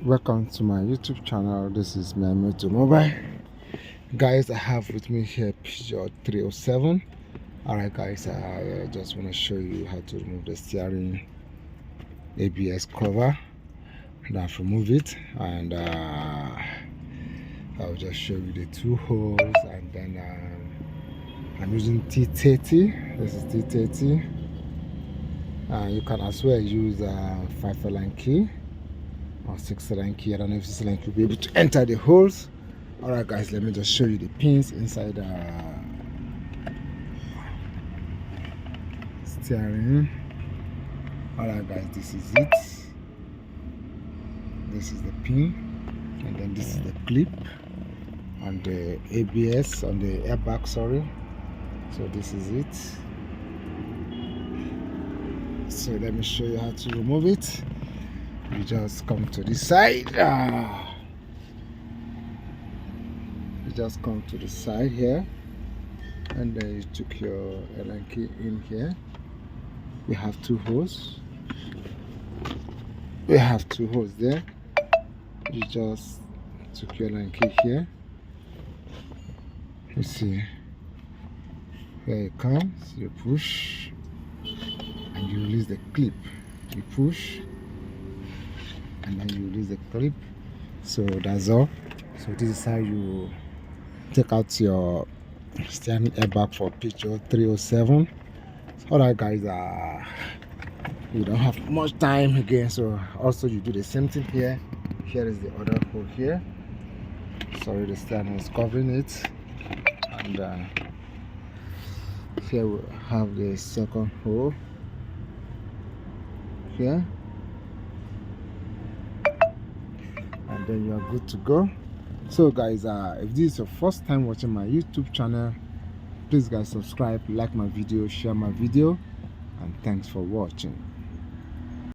Welcome to my YouTube channel. This is my Mobile. Guys, I have with me here Peugeot 307. Alright guys, I just want to show you how to remove the steering ABS cover. And I've removed it, and I'll just show you the two holes. And then I'm using T30. This is T30. You can as well use 5-allen key or 6-allen key. I don't know if 6-allen key will be able to enter the holes. Alright guys, let me just show you the pins inside the steering. Alright guys, this is it. This is the pin, and then this is the clip on the ABS, on the airbag, sorry. So this is it. So let me show you how to remove it. You just come to this side. You just come to the side here, and then you took your Allen key in here. We have two holes. We have two holes there. You just took your Allen key here. You see, here it comes. You push, and you release the clip. You push, and then you release the clip. So that's all. So this is how you take out your steering airbag for Peugeot 307. Alright guys, you don't have much time again, so also you do the same thing here. Here is the other hole here. Sorry, the steering is covering it. And here we have the second hole here, and then you are good to go. So guys, if this is your first time watching my YouTube channel, please guys subscribe, like my video, share my video, and thanks for watching.